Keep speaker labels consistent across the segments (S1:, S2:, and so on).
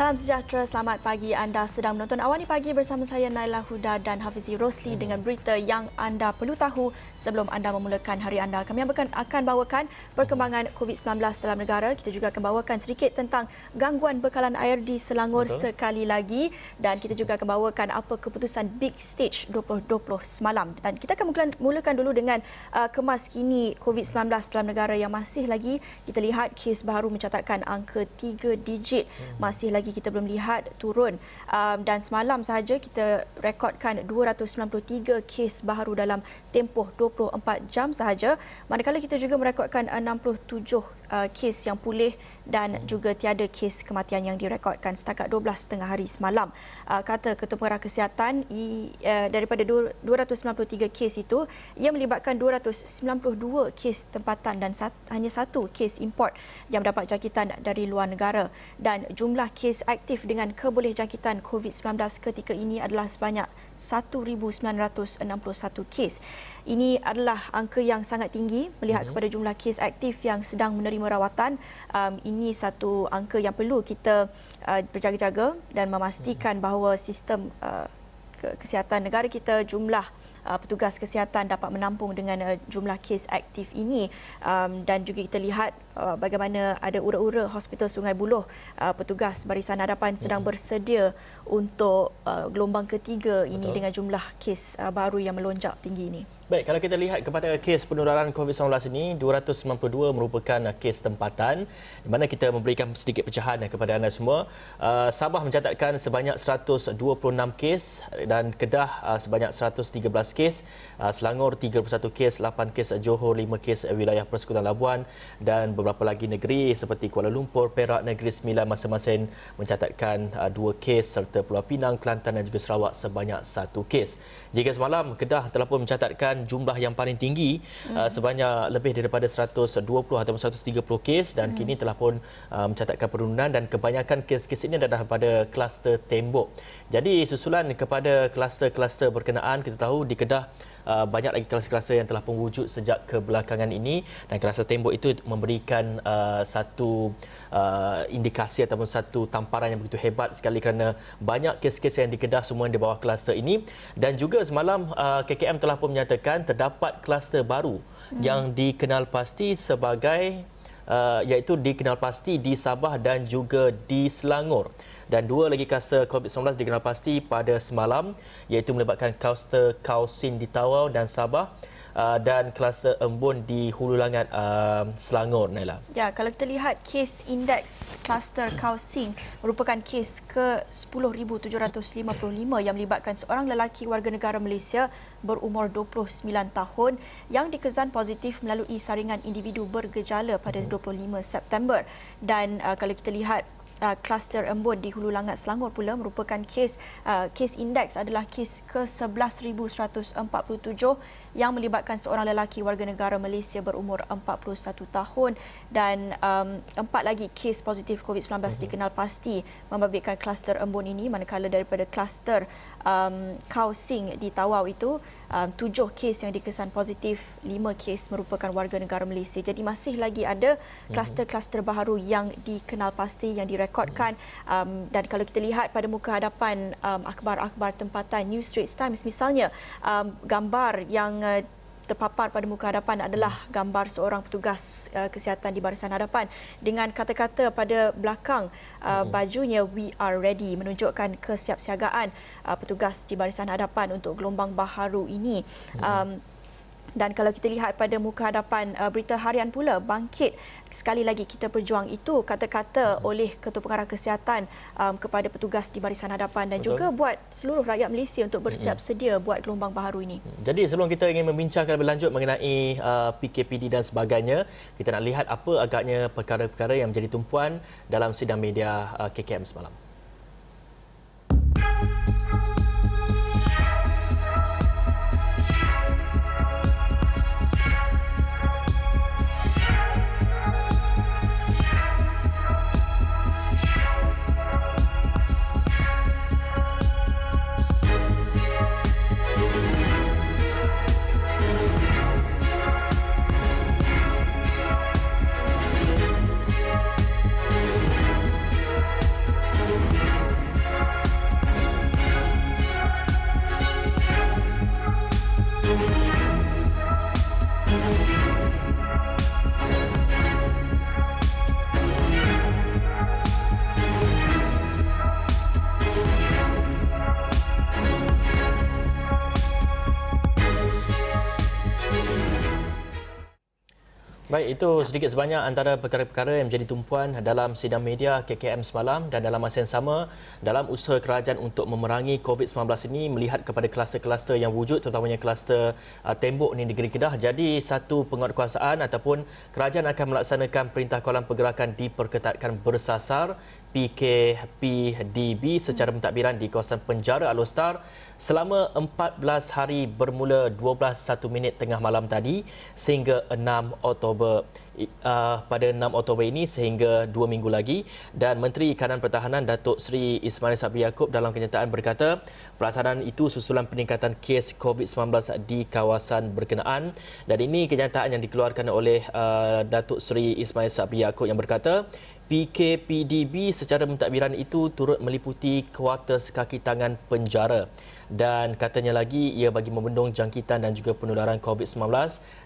S1: Salam sejahtera, selamat pagi. Anda sedang menonton Awani Pagi bersama saya Naila Huda dan Hafizi Rosli dengan berita yang anda perlu tahu sebelum anda memulakan hari anda. Kami akan bawakan perkembangan COVID-19 dalam negara. Kita juga akan bawakan sedikit tentang gangguan bekalan air di Selangor sekali lagi, dan kita juga akan bawakan apa keputusan Big Stage 2020 semalam. Dan kita akan mulakan dulu dengan kemas kini COVID-19 dalam negara yang masih lagi kita lihat kes baru mencatatkan angka 3 digit. Masih lagi kita belum lihat turun, dan semalam sahaja kita rekodkan 293 kes baru dalam tempoh 24 jam sahaja, manakala kita juga merekodkan 67 kes yang pulih dan juga tiada kes kematian yang direkodkan setakat 12 tengah hari semalam. Kata Ketua Pengarah Kesihatan, daripada 293 kes itu, ia melibatkan 292 kes tempatan dan hanya satu kes import yang mendapat jangkitan dari luar negara. Dan jumlah kes aktif dengan kebolehjangkitan COVID-19 ketika ini adalah sebanyak 1,961 kes. Ini adalah angka yang sangat tinggi melihat kepada jumlah kes aktif yang sedang menerima rawatan. Ini satu angka yang perlu kita berjaga-jaga dan memastikan bahawa sistem kesihatan negara kita, jumlah petugas kesihatan dapat menampung dengan jumlah kes aktif ini. Dan juga kita lihat bagaimana ada ura-ura Hospital Sungai Buloh, petugas Barisan Hadapan sedang bersedia untuk gelombang ketiga ini dengan jumlah kes baru yang melonjak tinggi ini.
S2: Baik, kalau kita lihat kepada kes penularan COVID-19 ini, 292 merupakan kes tempatan, di mana kita memberikan sedikit pecahan kepada anda semua. Sabah mencatatkan sebanyak 126 kes dan Kedah sebanyak 113 kes, Selangor 31 kes, 8 kes Johor, 5 kes wilayah Persekutuan Labuan, dan beberapa lagi negeri seperti Kuala Lumpur, Perak, Negeri Sembilan masing-masing mencatatkan 2 kes, serta Pulau Pinang, Kelantan dan juga Sarawak sebanyak 1 kes. Jika semalam Kedah telah pun mencatatkan jumlah yang paling tinggi sebanyak lebih daripada 120 atau 130 kes, dan kini telah pun mencatatkan penurunan, dan kebanyakan kes-kes ini adalah pada kluster tembok. Jadi susulan kepada kluster-kluster berkenaan, kita tahu di Kedah banyak lagi kluster-kluster yang telah pun wujud sejak kebelakangan ini, dan kluster tembok itu memberikan satu indikasi ataupun satu tamparan yang begitu hebat sekali, kerana banyak kes-kes yang di Kedah semua di bawah kluster ini. Dan juga semalam KKM telah pun menyatakan terdapat kluster baru yang dikenal pasti sebagai iaitu dikenal pasti di Sabah dan juga di Selangor. Dan 2 lagi kluster COVID-19 dikenal pasti pada semalam, iaitu melibatkan kluster Kausin di Tawau dan Sabah, dan kluster Embun di Hulu Langat Selangor, Naila.
S1: Ya, kalau kita lihat kes indeks kluster Kausing merupakan kes ke 10,755 yang melibatkan seorang lelaki warga negara Malaysia berumur 29 tahun yang dikesan positif melalui saringan individu bergejala pada 25 September. Dan kalau kita lihat kluster Embun di Hulu Langat Selangor pula merupakan kes indeks adalah kes ke 11,147 yang melibatkan seorang lelaki warga negara Malaysia berumur 41 tahun, dan 4 lagi kes positif COVID-19 dikenal pasti membabitkan kluster Embun ini, manakala daripada kluster Kausing di Tawau itu 7 kes yang dikesan positif, 5 kes merupakan warga negara Malaysia. Jadi masih lagi ada kluster-kluster baru yang dikenal pasti yang direkodkan. Dan kalau kita lihat pada muka hadapan akhbar-akhbar tempatan New Straits Times misalnya, gambar yang terpapar pada muka hadapan adalah gambar seorang petugas kesihatan di Barisan Hadapan dengan kata-kata pada belakang bajunya "We are ready", menunjukkan kesiapsiagaan petugas di Barisan Hadapan untuk gelombang baharu ini. Dan kalau kita lihat pada muka hadapan berita harian pula, Bangkit, sekali lagi kita berjuang, itu kata-kata oleh Ketua Pengarah Kesihatan kepada petugas di Barisan Hadapan dan juga buat seluruh rakyat Malaysia untuk bersiap sedia buat gelombang baharu ini.
S2: Jadi sebelum kita ingin membincangkan lebih lanjut mengenai PKPD dan sebagainya, kita nak lihat apa agaknya perkara-perkara yang menjadi tumpuan dalam sidang media KKM semalam. Baik, itu sedikit sebanyak antara perkara-perkara yang menjadi tumpuan dalam sidang media KKM semalam, dan dalam masa yang sama dalam usaha kerajaan untuk memerangi COVID-19 ini melihat kepada kluster-kluster yang wujud, terutamanya kluster tembok di negeri Kedah. Jadi satu penguatkuasaan ataupun kerajaan akan melaksanakan perintah kawalan pergerakan diperketatkan bersasar PKPDB secara pentadbiran di kawasan penjara Alor selama 14 hari bermula 12:01 tengah malam tadi sehingga 6 Oktober. Pada 6 Oktober ini sehingga 2 minggu lagi, dan Menteri Kanan Pertahanan Datuk Seri Ismail Sabri Yaakob dalam kenyataan berkata pelaksanaan itu susulan peningkatan kes COVID-19 di kawasan berkenaan, dan ini kenyataan yang dikeluarkan oleh Datuk Seri Ismail Sabri Yaakob yang berkata PKPDB secara pentadbiran itu turut meliputi kuartus kaki tangan penjara, dan katanya lagi ia bagi membendung jangkitan dan juga penularan COVID-19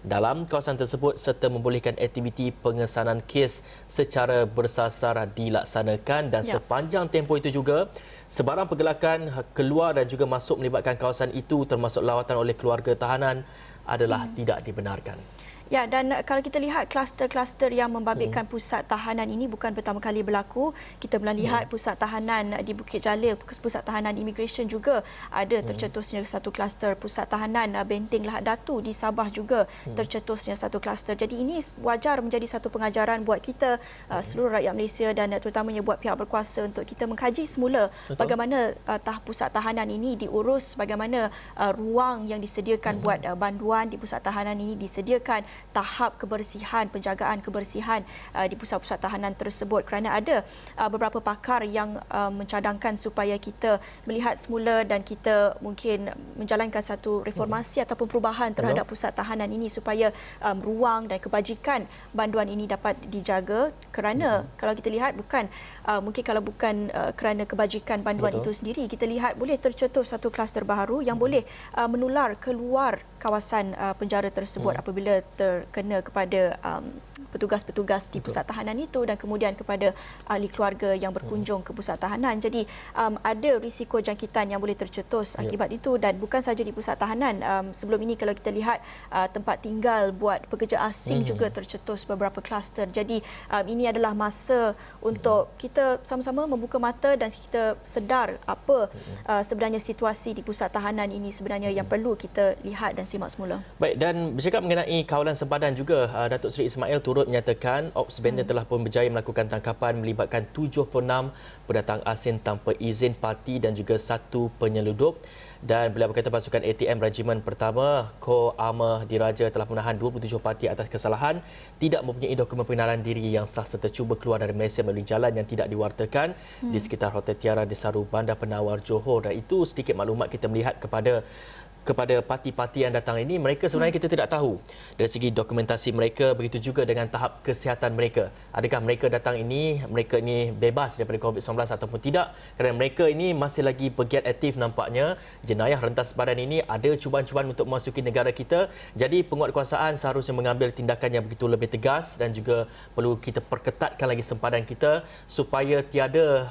S2: dalam kawasan tersebut serta membolehkan aktiviti pengesanan kes secara bersasar dilaksanakan, dan sepanjang tempoh itu juga sebarang pergerakan keluar dan juga masuk melibatkan kawasan itu termasuk lawatan oleh keluarga tahanan adalah tidak dibenarkan.
S1: Ya, dan kalau kita lihat kluster-kluster yang membabitkan pusat tahanan ini bukan pertama kali berlaku. Kita melihat pusat tahanan di Bukit Jalil, pusat tahanan imigresen juga ada tercetusnya satu kluster. Pusat tahanan Benteng Lahad Datu di Sabah juga tercetusnya satu kluster. Jadi ini wajar menjadi satu pengajaran buat kita seluruh rakyat Malaysia dan terutamanya buat pihak berkuasa untuk kita mengkaji semula bagaimana pusat tahanan ini diurus, bagaimana ruang yang disediakan buat banduan di pusat tahanan ini disediakan, tahap kebersihan, penjagaan kebersihan di pusat-pusat tahanan tersebut, kerana ada beberapa pakar yang mencadangkan supaya kita melihat semula dan kita mungkin menjalankan satu reformasi ataupun perubahan terhadap pusat tahanan ini supaya ruang dan kebajikan banduan ini dapat dijaga, kerana kalau kita lihat mungkin kalau bukan kerana kebajikan banduan itu sendiri, kita lihat boleh tercetus satu kluster baru yang boleh menular keluar kawasan penjara tersebut apabila terkena kepada petugas-petugas di pusat tahanan itu dan kemudian kepada ahli keluarga yang berkunjung ke pusat tahanan. Jadi ada risiko jangkitan yang boleh tercetus akibat itu, dan bukan sahaja di pusat tahanan. Sebelum ini kalau kita lihat tempat tinggal buat pekerja asing juga tercetus beberapa kluster. Jadi ini adalah masa untuk kita sama-sama membuka mata dan kita sedar apa sebenarnya situasi di pusat tahanan ini sebenarnya yang perlu kita lihat dan simak semula.
S2: Baik, dan bercakap mengenai kawalan sempadan juga, Datuk Seri Ismail turut menyatakan Ops Benteng telah pun berjaya melakukan tangkapan melibatkan 76 pendatang asing tanpa izin parti dan juga satu penyeludup. Dan beliau berkata pasukan ATM Regimen Pertama Kor Armor Diraja telah menahan 27 parti atas kesalahan tidak mempunyai dokumen pengenalan diri yang sah serta cuba keluar dari Malaysia melalui jalan yang tidak diwartakan di sekitar Hotel Tiara Desaru Bandar Penawar Johor. Dan itu sedikit maklumat kita melihat kepada parti-parti yang datang ini, mereka sebenarnya kita tidak tahu dari segi dokumentasi mereka, begitu juga dengan tahap kesihatan mereka. Adakah mereka datang ini, mereka ini bebas daripada COVID-19 ataupun tidak, kerana mereka ini masih lagi bergiat aktif nampaknya. Jenayah rentas sempadan ini ada cubaan-cubaan untuk memasuki negara kita. Jadi penguatkuasaan seharusnya mengambil tindakan yang begitu lebih tegas dan juga perlu kita perketatkan lagi sempadan kita supaya tiada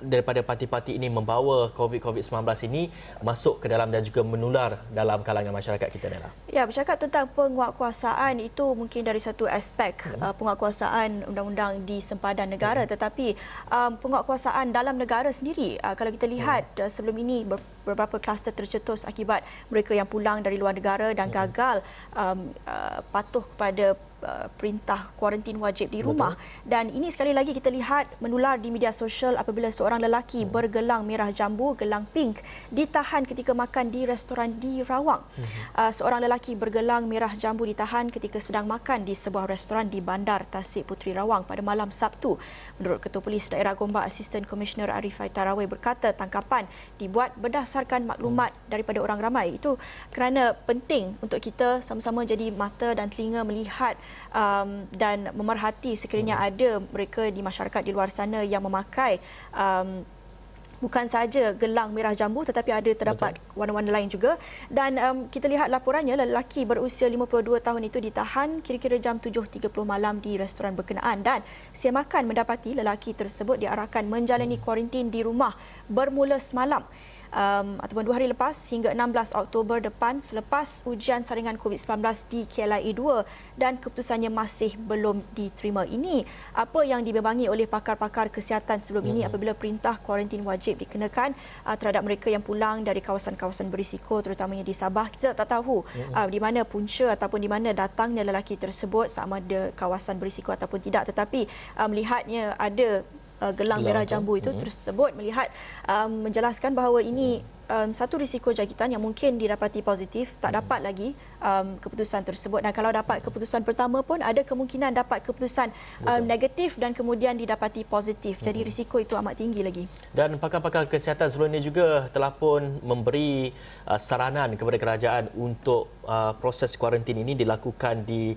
S2: daripada parti-parti ini membawa COVID-19 ini masuk ke dalam dan juga menular dalam kalangan masyarakat kita, Nela.
S1: Ya, bercakap tentang penguatkuasaan itu mungkin dari satu aspek penguatkuasaan undang-undang di sempadan negara, tetapi penguatkuasaan dalam negara sendiri, kalau kita lihat sebelum ini beberapa kluster tercetus akibat mereka yang pulang dari luar negara dan gagal patuh kepada perintah kuarantin wajib di rumah. Dan ini sekali lagi kita lihat menular di media sosial apabila seorang lelaki bergelang merah jambu, gelang pink, ditahan ketika makan di restoran di Rawang. Seorang lelaki bergelang merah jambu ditahan ketika sedang makan di sebuah restoran di Bandar Tasik Puteri Rawang pada malam Sabtu. Menurut Ketua Polis Daerah Gombak, Asisten Komisioner Arifai Tarawih berkata tangkapan dibuat berdasarkan maklumat daripada orang ramai. Itu kerana penting untuk kita sama-sama jadi mata dan telinga melihat dan memerhati sekiranya ada mereka di masyarakat di luar sana yang memakai bukan sahaja gelang merah jambu tetapi ada terdapat warna-warna lain juga. Dan kita lihat laporannya, lelaki berusia 52 tahun itu ditahan kira-kira jam 7.30 malam di restoran berkenaan, dan siang makan mendapati lelaki tersebut diarahkan menjalani kuarantin di rumah bermula semalam. ataupun 2 hari lepas hingga 16 Oktober depan selepas ujian saringan COVID-19 di KLIA 2 dan keputusannya masih belum diterima. Ini apa yang dibimbangi oleh pakar-pakar kesihatan sebelum ini apabila perintah kuarantin wajib dikenakan terhadap mereka yang pulang dari kawasan-kawasan berisiko terutamanya di Sabah. Kita tak tahu di mana punca ataupun di mana datangnya lelaki tersebut, sama ada kawasan berisiko ataupun tidak, tetapi melihatnya ada gelang merah jambu itu tersebut melihat menjelaskan bahawa ini satu risiko jangkitan yang mungkin didapati positif, tak dapat lagi keputusan tersebut. Dan kalau dapat keputusan pertama pun ada kemungkinan dapat keputusan negatif dan kemudian didapati positif. Jadi risiko itu amat tinggi lagi.
S2: Dan pakar-pakar kesihatan sebelum ini juga telah pun memberi saranan kepada kerajaan untuk proses kuarantin ini dilakukan di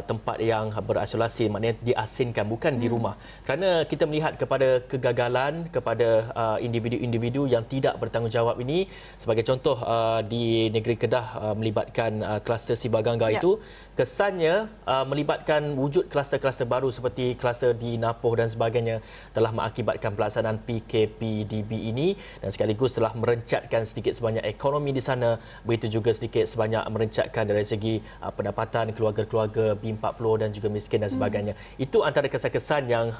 S2: tempat yang berisolasi, maknanya diasingkan, bukan di rumah. Kerana kita melihat kepada kegagalan kepada individu-individu yang tidak bertanggungjawab ini, sebagai contoh di negeri Kedah melibatkan kluster Sibagangga itu, kesannya melibatkan wujud kluster-kluster baru seperti kluster di Napoh dan sebagainya telah mengakibatkan pelaksanaan PKPDB ini dan sekaligus telah merencatkan sedikit sebanyak ekonomi di sana, begitu juga sedikit sebanyak merencatkan dari segi pendapatan keluarga-keluarga B40 dan juga miskin dan sebagainya. Itu antara kesan-kesan yang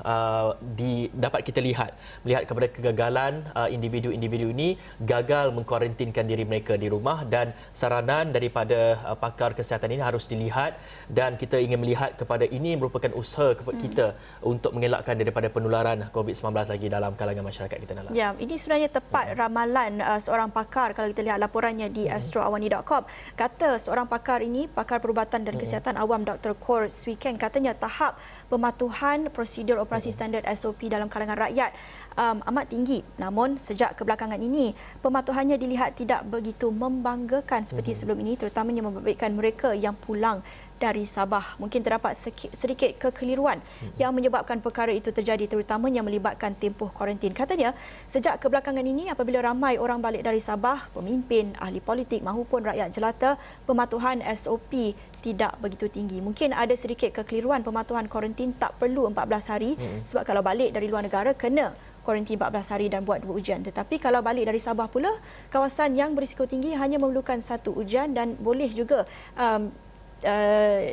S2: dapat kita lihat, melihat kepada kegagalan individu-individu ini gagal mengkuarantinkan diri mereka di rumah, dan saranan daripada pakar kesihatan ini harus dilihat, dan kita ingin melihat kepada ini merupakan usaha kita untuk mengelakkan daripada penularan COVID-19 lagi dalam kalangan masyarakat kita. Nala.
S1: Ya, ini sebenarnya tepat ramalan seorang pakar. Kalau kita lihat laporannya di astroawani.com, kata seorang pakar ini, pakar perubatan dan kesihatan awam Dr. Khor Swee Keng, katanya tahap pematuhan prosedur operasi standard SOP dalam kalangan rakyat amat tinggi. Namun sejak kebelakangan ini pematuhannya dilihat tidak begitu membanggakan seperti sebelum ini, terutamanya membabitkan mereka yang pulang dari Sabah. Mungkin terdapat sedikit kekeliruan yang menyebabkan perkara itu terjadi, terutamanya melibatkan tempoh kuarantin. Katanya sejak kebelakangan ini apabila ramai orang balik dari Sabah, pemimpin, ahli politik mahupun rakyat jelata, pematuhan SOP tidak begitu tinggi. Mungkin ada sedikit kekeliruan, pematuhan kuarantin tak perlu 14 hari sebab kalau balik dari luar negara kena kuarantin 14 hari dan buat 2 ujian. Tetapi kalau balik dari Sabah pula, kawasan yang berisiko tinggi hanya memerlukan 1 ujian dan boleh juga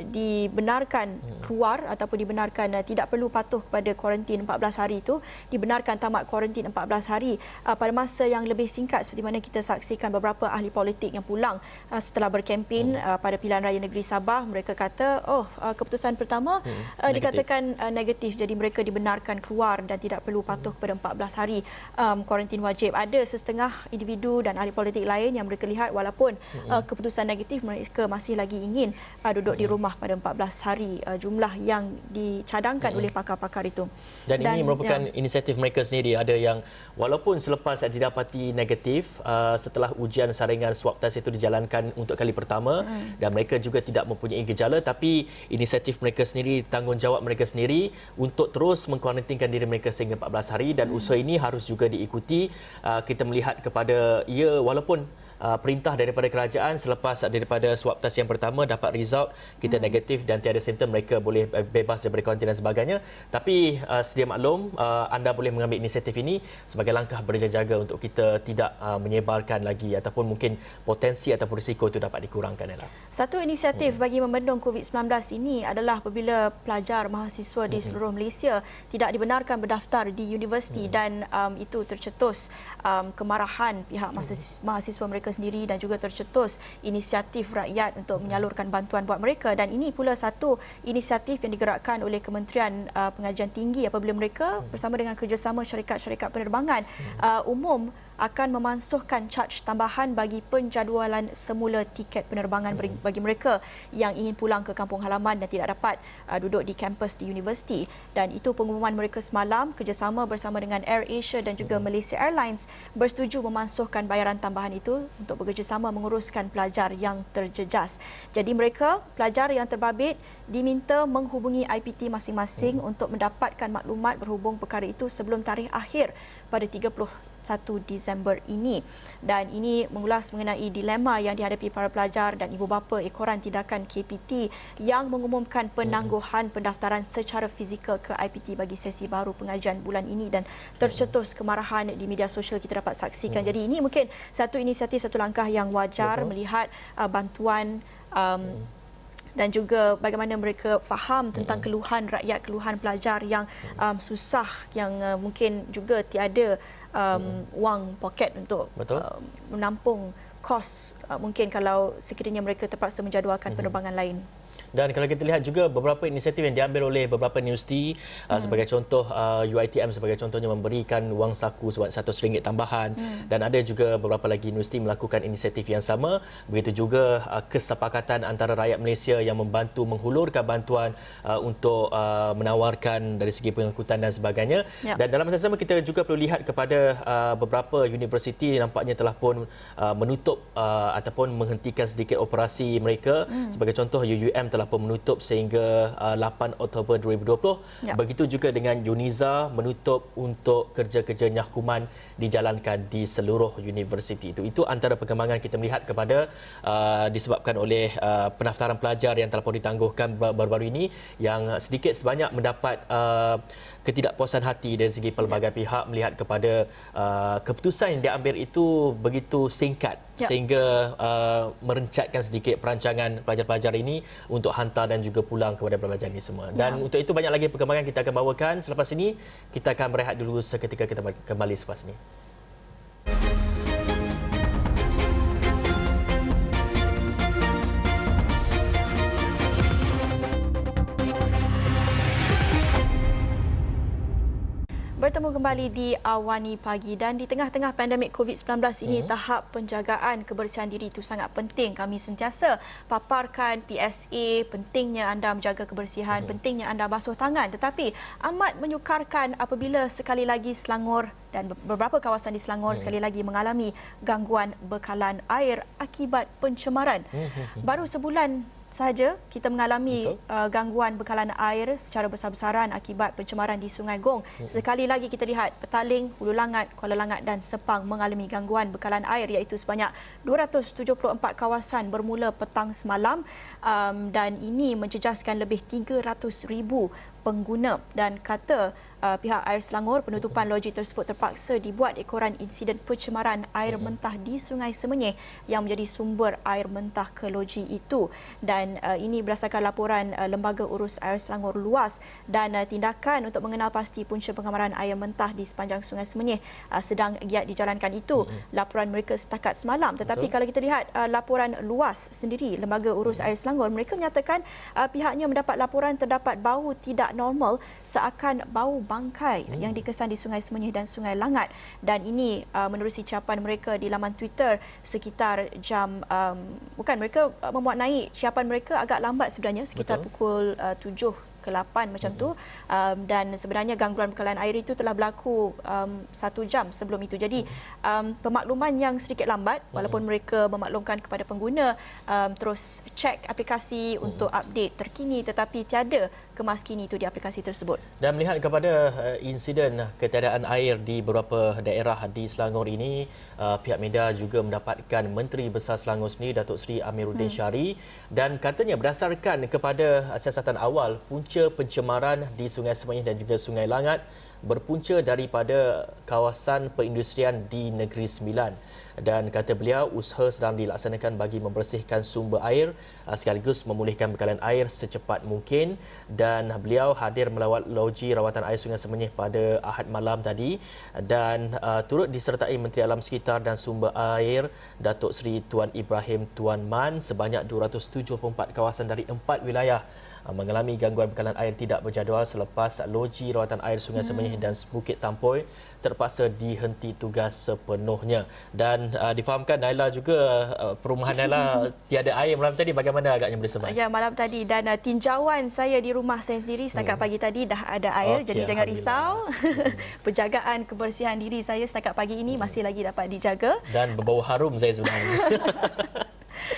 S1: dibenarkan keluar ataupun dibenarkan tidak perlu patuh kepada kuarantin 14 hari itu, dibenarkan tamat kuarantin 14 hari pada masa yang lebih singkat, seperti mana kita saksikan beberapa ahli politik yang pulang setelah berkempen pada pilihan raya negeri Sabah. Mereka kata keputusan pertama dikatakan negatif, jadi mereka dibenarkan keluar dan tidak perlu patuh kepada 14 hari kuarantin wajib. Ada setengah individu dan ahli politik lain yang mereka lihat walaupun keputusan negatif, mereka masih lagi ingin duduk di rumah pada 14 hari jumlah yang dicadangkan oleh pakar-pakar itu.
S2: Dan ini merupakan inisiatif mereka sendiri. Ada yang walaupun selepas didapati negatif setelah ujian saringan swab test itu dijalankan untuk kali pertama dan mereka juga tidak mempunyai gejala, tapi inisiatif mereka sendiri, tanggungjawab mereka sendiri untuk terus mengkuarantinkan diri mereka sehingga 14 hari, dan usaha ini harus juga diikuti. Kita melihat kepada walaupun perintah daripada kerajaan selepas daripada swab test yang pertama dapat result kita negatif dan tiada simptom, mereka boleh bebas daripada kuarantin dan sebagainya. Tapi sedia maklum, anda boleh mengambil inisiatif ini sebagai langkah berjaga-jaga untuk kita tidak menyebarkan lagi ataupun mungkin potensi ataupun risiko itu dapat dikurangkan.
S1: Satu inisiatif bagi membendung COVID-19 ini adalah apabila pelajar mahasiswa di seluruh Malaysia tidak dibenarkan berdaftar di universiti dan itu tercetus kemarahan pihak mahasiswa mereka sendiri dan juga tercetus inisiatif rakyat untuk menyalurkan bantuan buat mereka. Dan ini pula satu inisiatif yang digerakkan oleh Kementerian Pengajian Tinggi apabila mereka bersama dengan kerjasama syarikat-syarikat penerbangan umum akan memansuhkan caj tambahan bagi penjadualan semula tiket penerbangan bagi mereka yang ingin pulang ke kampung halaman dan tidak dapat duduk di kampus di universiti. Dan itu pengumuman mereka semalam, kerjasama bersama dengan AirAsia dan juga Malaysia Airlines bersetuju memansuhkan bayaran tambahan itu untuk bekerjasama menguruskan pelajar yang terjejas. Jadi mereka, pelajar yang terbabit, diminta menghubungi IPT masing-masing untuk mendapatkan maklumat berhubung perkara itu sebelum tarikh akhir pada 30 1 Disember ini. Dan ini mengulas mengenai dilema yang dihadapi para pelajar dan ibu bapa ekoran tindakan KPT yang mengumumkan penangguhan pendaftaran secara fizikal ke IPT bagi sesi baru pengajian bulan ini, dan tercetus kemarahan di media sosial kita dapat saksikan. Jadi ini mungkin satu inisiatif, satu langkah yang wajar melihat bantuan dan juga bagaimana mereka faham tentang keluhan rakyat, keluhan pelajar yang susah, yang mungkin juga tiada wang poket untuk menampung kos mungkin kalau sekiranya mereka terpaksa menjadualkan penerbangan lain.
S2: Dan kalau kita lihat juga beberapa inisiatif yang diambil oleh beberapa universiti, sebagai contoh UiTM sebagai contohnya memberikan wang saku sebanyak RM100 tambahan, dan ada juga beberapa lagi universiti melakukan inisiatif yang sama. Begitu juga kesepakatan antara rakyat Malaysia yang membantu menghulurkan bantuan untuk menawarkan dari segi pengangkutan dan sebagainya. Dan dalam masa sama kita juga perlu lihat kepada beberapa universiti nampaknya telah pun menutup ataupun menghentikan sedikit operasi mereka. Sebagai contoh UUM telah pun menutup sehingga 8 Oktober 2020. Begitu juga dengan UNIZA menutup untuk kerja-kerja nyahkuman dijalankan di seluruh universiti itu. Itu antara perkembangan kita melihat kepada disebabkan oleh pendaftaran pelajar yang telah pun ditangguhkan baru-baru ini, yang sedikit sebanyak mendapat ketidakpuasan hati dari segi pelbagai pihak melihat kepada keputusan yang diambil itu begitu singkat sehingga merencatkan sedikit perancangan pelajar-pelajar ini untuk hantar dan juga pulang kepada pelajar ini semua. Dan untuk itu banyak lagi perkembangan kita akan bawakan. Selepas ini kita akan berehat dulu seketika, kita kembali selepas ini.
S1: Bertemu kembali di Awani Pagi, dan di tengah-tengah pandemik COVID-19 ini, tahap penjagaan kebersihan diri itu sangat penting. Kami sentiasa paparkan PSA, pentingnya anda menjaga kebersihan, pentingnya anda basuh tangan. Tetapi amat menyukarkan apabila sekali lagi Selangor dan beberapa kawasan di Selangor sekali lagi mengalami gangguan bekalan air akibat pencemaran. Baru sebulan sahaja kita mengalami gangguan bekalan air secara besar-besaran akibat pencemaran di Sungai Gong. Sekali lagi kita lihat Petaling, Hulu Langat, Kuala Langat dan Sepang mengalami gangguan bekalan air, iaitu sebanyak 274 kawasan bermula petang semalam, dan ini menjejaskan lebih 300,000 pengguna. Dan kata pihak Air Selangor, penutupan loji tersebut terpaksa dibuat ekoran insiden pencemaran air mentah di Sungai Semenyih yang menjadi sumber air mentah ke loji itu. Dan ini berdasarkan laporan Lembaga Urus Air Selangor Luas, dan tindakan untuk mengenal pasti punca pengamaran air mentah di sepanjang Sungai Semenyih sedang giat dijalankan. Itu laporan mereka setakat semalam. Tetapi kalau kita lihat laporan luas sendiri Lembaga Urus Air Selangor, mereka menyatakan pihaknya mendapat laporan terdapat bau tidak normal seakan bau bangkai yang dikesan di Sungai Semenyih dan Sungai Langat. Dan ini menerusi ciapan mereka di laman Twitter sekitar jam mereka memuat naik ciapan mereka agak lambat sebenarnya, sekitar pukul 7 ke 8 macam tu, dan sebenarnya gangguan bekalan air itu telah berlaku 1 jam sebelum itu. Jadi pemakluman yang sedikit lambat, walaupun mereka memaklumkan kepada pengguna terus cek aplikasi untuk update terkini, tetapi tiada kemas kini itu di aplikasi tersebut.
S2: Dan melihat kepada insiden ketiadaan air di beberapa daerah di Selangor ini, pihak media juga mendapatkan Menteri Besar Selangor sendiri, Datuk Seri Amiruddin Syari, dan katanya berdasarkan kepada siasatan awal, punca pencemaran di Sungai Semenyih dan juga Sungai Langat berpunca daripada kawasan perindustrian di Negeri Sembilan. Dan kata beliau, usaha sedang dilaksanakan bagi membersihkan sumber air sekaligus memulihkan bekalan air secepat mungkin. Dan beliau hadir melawat loji rawatan air Sungai Semenyih pada Ahad malam tadi, dan turut disertai Menteri Alam Sekitar dan Sumber Air Datuk Seri Tuan Ibrahim Tuan Man. Sebanyak 274 kawasan dari 4 wilayah mengalami gangguan bekalan air tidak berjadual selepas loji rawatan air Sungai Semenyih dan Bukit Tampoi terpaksa dihenti tugas sepenuhnya. Dan difahamkan Naila juga, perumahan Naila tiada air malam tadi, bagaimana agaknya boleh survive?
S1: Ya, malam tadi, dan tinjauan saya di rumah saya sendiri setakat pagi tadi dah ada air, jadi jangan risau. Penjagaan kebersihan diri saya setakat pagi ini masih lagi dapat dijaga.
S2: Dan berbau harum saya sebenarnya.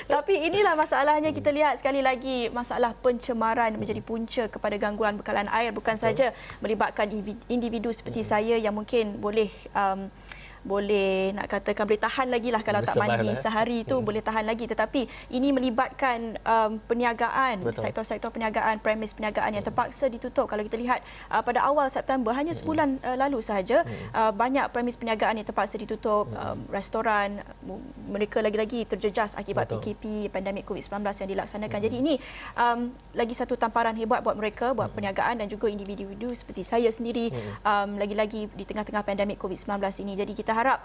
S1: Tapi inilah masalahnya, kita lihat sekali lagi masalah pencemaran menjadi punca kepada gangguan bekalan air, bukan saja melibatkan individu seperti saya yang mungkin boleh boleh nak katakan boleh tahan lagi lah kalau tak mandi sehari itu boleh tahan lagi, tetapi ini melibatkan perniagaan, sektor-sektor perniagaan, premis perniagaan yang terpaksa ditutup. Kalau kita lihat pada awal September, hanya sebulan lalu sahaja, banyak premis perniagaan yang terpaksa ditutup, restoran, mereka lagi-lagi terjejas akibat PKP, pandemik COVID-19 yang dilaksanakan. Jadi ini lagi satu tamparan hebat buat mereka, buat perniagaan dan juga individu-individu seperti saya sendiri, lagi-lagi di tengah-tengah pandemik COVID-19 ini. Jadi kita harap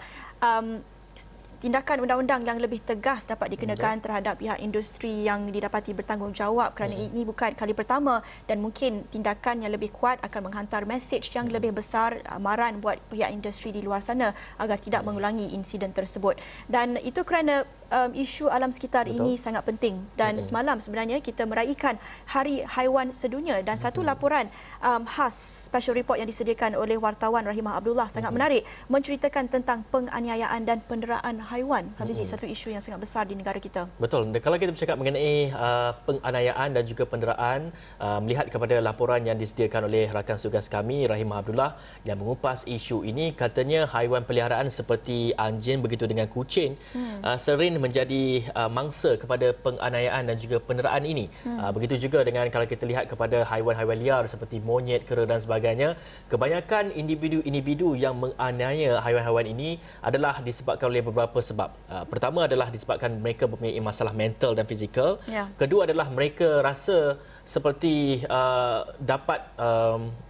S1: tindakan undang-undang yang lebih tegas dapat dikenakan terhadap pihak industri yang didapati bertanggungjawab, kerana ini bukan kali pertama dan mungkin tindakan yang lebih kuat akan menghantar mesej yang lebih besar, amaran buat pihak industri di luar sana agar tidak mengulangi insiden tersebut. Dan itu kerana isu alam sekitar ini sangat penting, dan semalam sebenarnya kita meraihkan Hari Haiwan Sedunia, dan satu laporan khas special report yang disediakan oleh wartawan Rahimah Abdullah sangat menarik, menceritakan tentang penganiayaan dan penderaan haiwan. Hafizi, satu isu yang sangat besar di negara kita.
S2: Betul. Dan kalau kita bercakap mengenai penganiayaan dan juga penderaan, melihat kepada laporan yang disediakan oleh rakan tugas kami Rahimah Abdullah yang mengupas isu ini, katanya haiwan peliharaan seperti anjing begitu dengan kucing sering menjadi mangsa kepada penganiayaan dan juga penderaan ini. Begitu juga dengan kalau kita lihat kepada haiwan-haiwan liar seperti monyet, kera dan sebagainya, kebanyakan individu-individu yang menganiaya haiwan-haiwan ini adalah disebabkan oleh beberapa sebab. Pertama adalah disebabkan mereka mempunyai masalah mental dan fizikal. Kedua adalah mereka rasa seperti dapat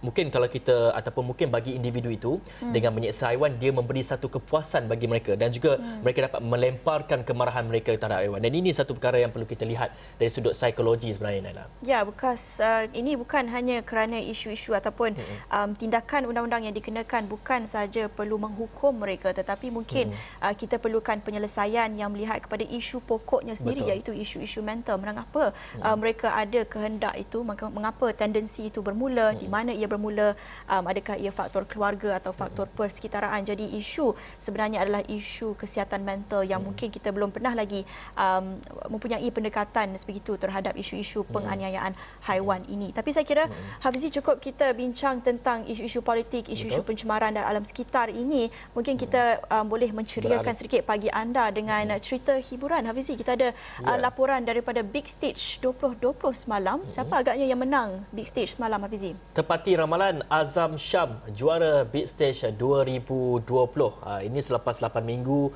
S2: mungkin kalau kita ataupun mungkin bagi individu itu dengan menyeksa haiwan, dia memberi satu kepuasan bagi mereka dan juga mereka dapat melemparkan kemarahan mereka terhadap haiwan. Dan ini satu perkara yang perlu kita lihat dari sudut psikologi sebenarnya, Naila.
S1: Ya, bekas ini bukan hanya kerana isu-isu ataupun tindakan undang-undang yang dikenakan bukan sahaja perlu menghukum mereka, tetapi mungkin kita perlukan penyelesaian yang melihat kepada isu pokoknya sendiri, iaitu isu-isu mental. Mengapa mereka ada kehendak itu, mengapa tendensi itu bermula, di mana ia bermula, adakah ia faktor keluarga atau faktor persekitaraan. Jadi isu sebenarnya adalah isu kesihatan mental yang mungkin kita belum pernah lagi mempunyai pendekatan sebegitu terhadap isu-isu penganiayaan haiwan ini. Tapi saya kira Hafizi, cukup kita bincang tentang isu-isu politik, isu-isu pencemaran dan alam sekitar ini. Mungkin kita boleh menceriakan sedikit pagi anda dengan cerita hiburan. Hafizi, kita ada laporan daripada Big Stage 2020 semalam. Siapa agaknya yang menang Big Stage semalam, Hafizi?
S2: Tepati ramalan, Azam Sham juara Big Stage 2020. Ini selepas 8 minggu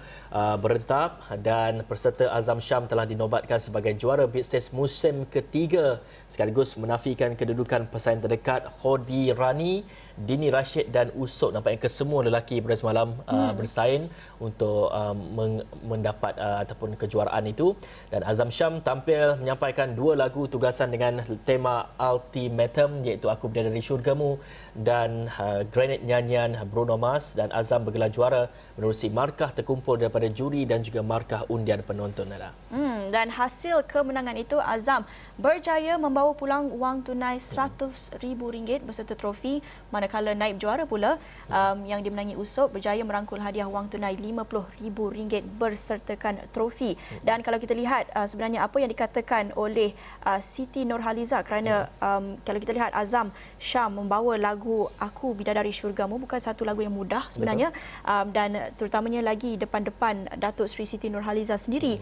S2: berentap, dan peserta Azam Sham telah dinobatkan sebagai juara Big Stage musim ketiga, sekaligus menafikan kedudukan pesaing terdekat Khodi Rani, Dini Rashid dan Usop. Nampaknya kesemua lelaki pada semalam bersaing untuk mendapat ataupun kejuaraan itu. Dan Azam Sham tampil menyampaikan 2 lagu tugasan dengan tema Ultimatum, iaitu Aku Bidadari Syurgamu dan Granite nyanyian Bruno Mars. Dan Azam bergelar juara menerusi markah terkumpul daripada juri dan juga markah undian penonton.
S1: Dan hasil kemenangan itu, Azam berjaya membawa pulang wang tunai RM100,000 beserta trofi, manakala naib juara pula yang dimenangi Usop berjaya merangkul hadiah wang tunai RM50,000 bersertakan trofi. Dan kalau kita lihat sebenarnya apa yang dikatakan oleh Siti Nurhaliza, kerana kalau kita lihat Azam Sham membawa lagu Aku Bidadari Syurgamu bukan satu lagu yang mudah sebenarnya, dan terutamanya lagi depan-depan Datuk Seri Siti Nurhaliza sendiri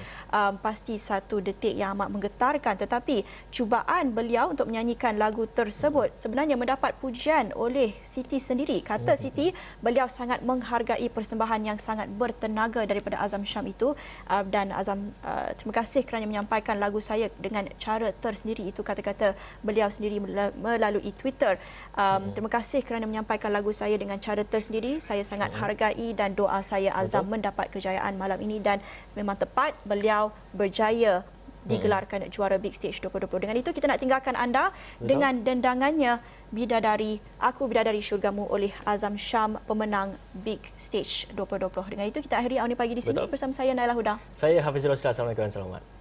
S1: pasti satu detik yang amat menggetarkan. Tetapi cubaan beliau untuk menyanyikan lagu tersebut sebenarnya mendapat pujian oleh Siti sendiri. Kata Siti, beliau sangat menghargai persembahan yang sangat bertenaga daripada Azam Sham itu, dan Azam terima kasih kerana menyampaikan lagu saya dengan cara tersendiri. Itu kata-kata beliau sendiri melalui Twitter. Terima kasih kerana menyampaikan lagu saya dengan cara tersendiri. Saya sangat hargai dan doa saya Azam mendapat kejayaan malam ini, dan memang tepat beliau berjaya digelarkan juara Big Stage 2020. Dengan itu kita nak tinggalkan anda dengan dendangannya Bidadari, Aku Bidadari Syurgamu oleh Azam Sham, pemenang Big Stage 2020. Dengan itu kita akhiri Awani Pagi di sini bersama saya Naila Huda.
S2: Saya Hafizul Rosli. Assalamualaikum warahmatullahi wabarakatuh.